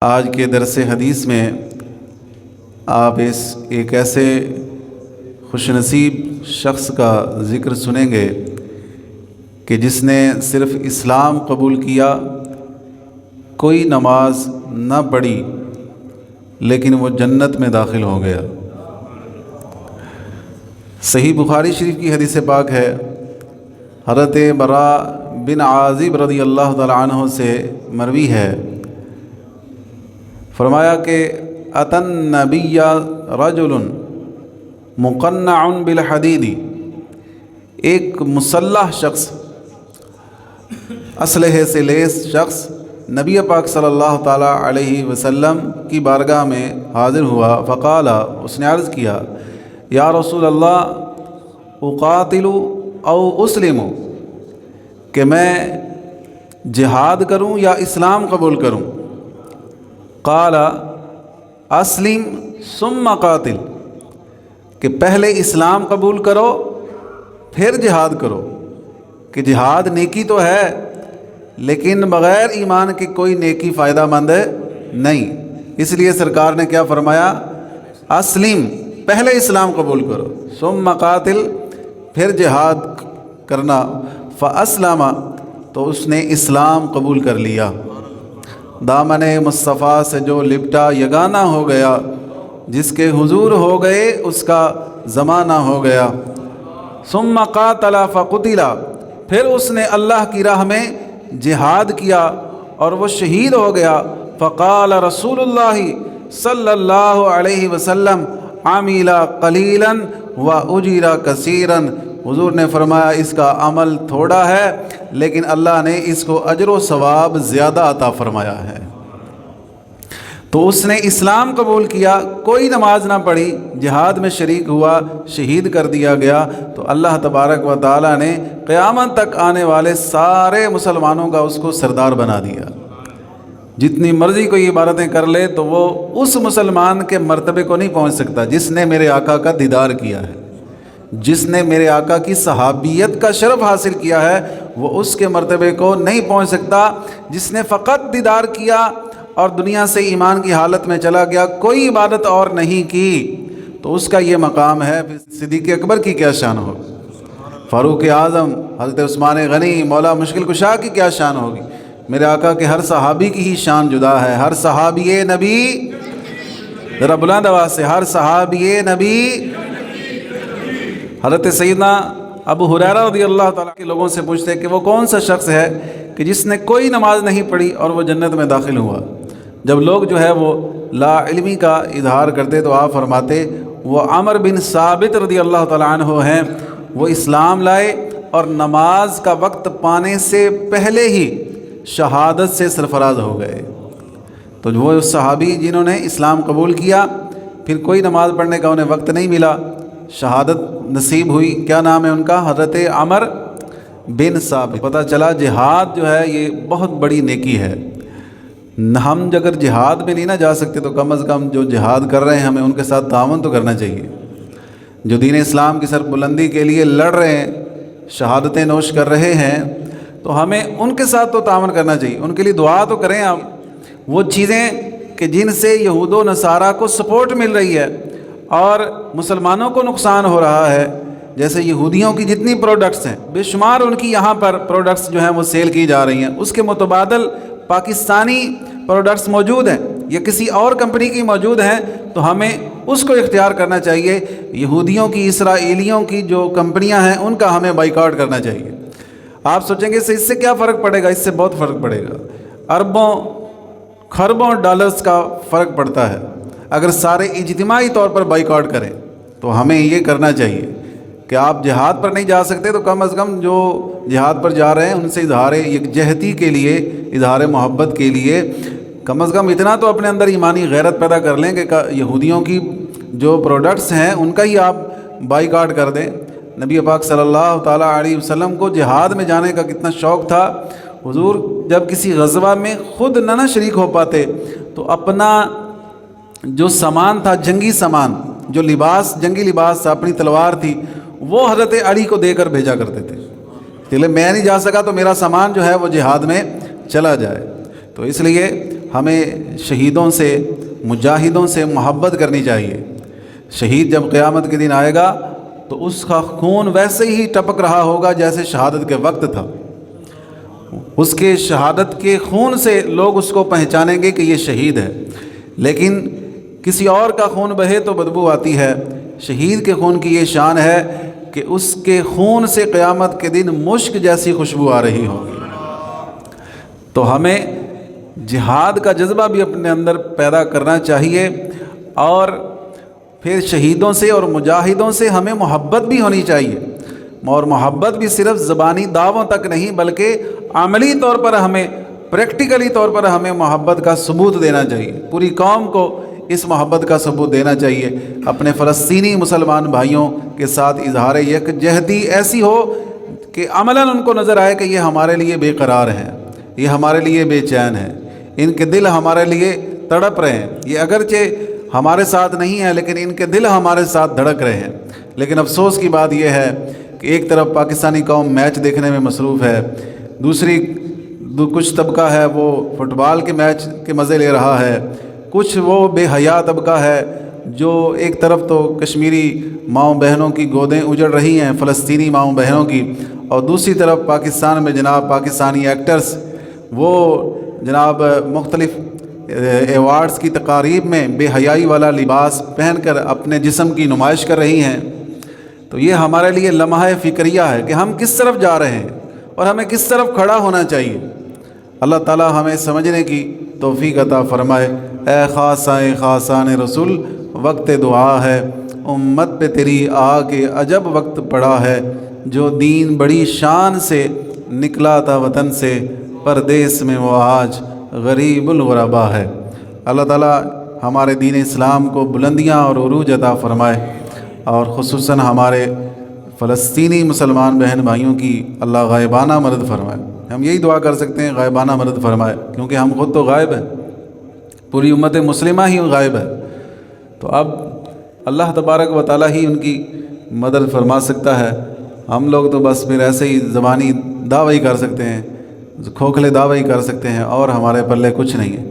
آج کے درس حدیث میں آپ ایک ایسے خوش نصیب شخص کا ذکر سنیں گے کہ جس نے صرف اسلام قبول کیا، کوئی نماز نہ پڑھی، لیکن وہ جنت میں داخل ہو گیا۔ صحیح بخاری شریف کی حدیث پاک ہے، حضرت براء بن عازب رضی اللہ تعالی عنہ سے مروی ہے، فرمایا کہ اتن نبی رجل مقنع بالحدید، ایک مسلح شخص، اسلحے سے لیس شخص نبی پاک صلی اللہ تعالیٰ علیہ وسلم کی بارگاہ میں حاضر ہوا۔ فقال، اس نے عرض کیا، یا رسول اللہ اقاتل او اسلم، کہ میں جہاد کروں یا اسلام قبول کروں؟ قال اسلم ثم قاتل، کہ پہلے اسلام قبول کرو پھر جہاد کرو، کہ جہاد نیکی تو ہے لیکن بغیر ایمان کے کوئی نیکی فائدہ مند نہیں۔ اس لیے سرکار نے کیا فرمایا؟ اسلم، پہلے اسلام قبول کرو، ثم قاتل، پھر جہاد کرنا۔ فاسلم، تو اس نے اسلام قبول کر لیا، دامن مصطفیٰ سے جو لپٹا یگانہ ہو گیا، جس کے حضور ہو گئے اس کا زمانہ ہو گیا۔ ثم قاتل فقتل، پھر اس نے اللہ کی راہ میں جہاد کیا اور وہ شہید ہو گیا۔ فقال رسول اللہ صلی اللہ علیہ وسلم عمل قلیلا واجر کثیرا، حضور نے فرمایا اس کا عمل تھوڑا ہے لیکن اللہ نے اس کو اجر و ثواب زیادہ عطا فرمایا ہے۔ تو اس نے اسلام قبول کیا، کوئی نماز نہ پڑھی، جہاد میں شریک ہوا، شہید کر دیا گیا، تو اللہ تبارک و تعالیٰ نے قیامت تک آنے والے سارے مسلمانوں کا اس کو سردار بنا دیا۔ جتنی مرضی کوئی عبادتیں کر لے تو وہ اس مسلمان کے مرتبے کو نہیں پہنچ سکتا جس نے میرے آقا کا دیدار کیا ہے، جس نے میرے آقا کی صحابیت کا شرف حاصل کیا ہے، وہ اس کے مرتبے کو نہیں پہنچ سکتا۔ جس نے فقط دیدار کیا اور دنیا سے ایمان کی حالت میں چلا گیا، کوئی عبادت اور نہیں کی، تو اس کا یہ مقام ہے۔ پھر صدیق اکبر کی کیا شان ہوگی، فاروق اعظم حضرت عثمان غنی مولا مشکل کشا کی کیا شان ہوگی، میرے آقا کے ہر صحابی کی ہی شان جدا ہے۔ ہر صحابی نبی، ذرا بلند آواز سے، ہر صحابی نبی۔ حضرت سیدنا ابو ہریرہ رضی اللہ تعالیٰ کے لوگوں سے پوچھتے کہ وہ کون سا شخص ہے کہ جس نے کوئی نماز نہیں پڑھی اور وہ جنت میں داخل ہوا؟ جب لوگ جو ہے وہ لا علمی کا اظہار کرتے تو آپ فرماتے وہ عمر بن ثابت رضی اللہ تعالیٰ عنہ ہیں، وہ اسلام لائے اور نماز کا وقت پانے سے پہلے ہی شہادت سے سرفراز ہو گئے۔ تو وہ صحابی جنہوں نے اسلام قبول کیا، پھر کوئی نماز پڑھنے کا انہیں وقت نہیں ملا، شہادت نصیب ہوئی۔ کیا نام ہے ان کا؟ حضرت عمر بن ثابت۔ پتہ چلا جہاد جو ہے یہ بہت بڑی نیکی ہے۔ ہم اگر جہاد میں نہیں نہ جا سکتے تو کم از کم جو جہاد کر رہے ہیں ہمیں ان کے ساتھ تعاون تو کرنا چاہیے۔ جو دین اسلام کی سر بلندی کے لیے لڑ رہے ہیں، شہادتیں نوش کر رہے ہیں، تو ہمیں ان کے ساتھ تو تعاون کرنا چاہیے، ان کے لیے دعا تو کریں آپ۔ وہ چیزیں کہ جن سے یہود و نصارہ کو سپورٹ مل رہی ہے اور مسلمانوں کو نقصان ہو رہا ہے، جیسے یہودیوں کی جتنی پروڈکٹس ہیں، بے شمار ان کی یہاں پر پروڈکٹس جو ہیں وہ سیل کی جا رہی ہیں، اس کے متبادل پاکستانی پروڈکٹس موجود ہیں یا کسی اور کمپنی کی موجود ہیں، تو ہمیں اس کو اختیار کرنا چاہیے۔ یہودیوں کی، اسرائیلیوں کی جو کمپنیاں ہیں ان کا ہمیں بائیکاٹ کرنا چاہیے۔ آپ سوچیں گے اس سے کیا فرق پڑے گا؟ اس سے بہت فرق پڑے گا، اربوں خربوں ڈالرز کا فرق پڑتا ہے اگر سارے اجتماعی طور پر بائیکاٹ کریں۔ تو ہمیں یہ کرنا چاہیے کہ آپ جہاد پر نہیں جا سکتے تو کم از کم جو جہاد پر جا رہے ہیں ان سے اظہار یکجہتی کے لیے، اظہار محبت کے لیے کم از کم اتنا تو اپنے اندر ایمانی غیرت پیدا کر لیں کہ یہودیوں کی جو پروڈکٹس ہیں ان کا ہی آپ بائیکاٹ کر دیں۔ نبی پاک صلی اللہ تعالیٰ علیہ وسلم کو جہاد میں جانے کا کتنا شوق تھا۔ حضور جب کسی غزوہ میں خود نہ شریک ہو پاتے تو اپنا جو سامان تھا، جنگی سامان، جو لباس، جنگی لباس تھا، اپنی تلوار تھی، وہ حضرت علی کو دے کر بھیجا کرتے تھے، چلے میں نہیں جا سکا تو میرا سامان جو ہے وہ جہاد میں چلا جائے۔ تو اس لیے ہمیں شہیدوں سے، مجاہدوں سے محبت کرنی چاہیے۔ شہید جب قیامت کے دن آئے گا تو اس کا خون ویسے ہی ٹپک رہا ہوگا جیسے شہادت کے وقت تھا۔ اس کے شہادت کے خون سے لوگ اس کو پہچانیں گے کہ یہ شہید ہے۔ لیکن کسی اور کا خون بہے تو بدبو آتی ہے، شہید کے خون کی یہ شان ہے کہ اس کے خون سے قیامت کے دن مشک جیسی خوشبو آ رہی ہوگی۔ تو ہمیں جہاد کا جذبہ بھی اپنے اندر پیدا کرنا چاہیے، اور پھر شہیدوں سے اور مجاہدوں سے ہمیں محبت بھی ہونی چاہیے، اور محبت بھی صرف زبانی دعووں تک نہیں بلکہ عملی طور پر ہمیں، پریکٹیکلی طور پر ہمیں محبت کا ثبوت دینا چاہیے۔ پوری قوم کو اس محبت کا ثبوت دینا چاہیے۔ اپنے فلسطینی مسلمان بھائیوں کے ساتھ اظہار یکجہتی ایسی ہو کہ عملاً ان کو نظر آئے کہ یہ ہمارے لیے بے قرار ہیں، یہ ہمارے لیے بے چین ہیں، ان کے دل ہمارے لیے تڑپ رہے ہیں۔ یہ اگرچہ ہمارے ساتھ نہیں ہیں لیکن ان کے دل ہمارے ساتھ دھڑک رہے ہیں۔ لیکن افسوس کی بات یہ ہے کہ ایک طرف پاکستانی قوم میچ دیکھنے میں مصروف ہے، دوسری کچھ طبقہ ہے وہ فٹ بال کے میچ کے مزے لے رہا ہے، کچھ وہ بے حیا طبقہ ہے جو ایک طرف تو کشمیری ماؤں بہنوں کی گودیں اجڑ رہی ہیں، فلسطینی ماؤں بہنوں کی، اور دوسری طرف پاکستان میں جناب پاکستانی ایکٹرز وہ جناب مختلف ایوارڈز کی تقاریب میں بے حیائی والا لباس پہن کر اپنے جسم کی نمائش کر رہی ہیں۔ تو یہ ہمارے لیے لمحہ فکریہ ہے کہ ہم کس طرف جا رہے ہیں اور ہمیں کس طرف کھڑا ہونا چاہیے۔ اللہ تعالی ہمیں سمجھنے کی توفیق عطا فرمائے۔ اے خاصان رسول، وقت دعا ہے، امت پہ تیری آ کے عجب وقت پڑا ہے، جو دین بڑی شان سے نکلا تھا وطن سے، پردیس میں وہ آج غریب الغربا ہے۔ اللہ تعالی ہمارے دین اسلام کو بلندیاں اور عروج عطا فرمائے، اور خصوصاً ہمارے فلسطینی مسلمان بہن بھائیوں کی اللہ غائبانہ مدد فرمائے۔ ہم یہی دعا کر سکتے ہیں، غائبانہ مدد فرمائے، کیونکہ ہم خود تو غائب ہیں، پوری امت مسلمہ ہی غائب ہے۔ تو اب اللہ تبارک و تعالیٰ ہی ان کی مدد فرما سکتا ہے۔ ہم لوگ تو بس پھر ایسے ہی زبانی دعوی کر سکتے ہیں، کھوکھلے دعوی کر سکتے ہیں، اور ہمارے پلے کچھ نہیں ہے۔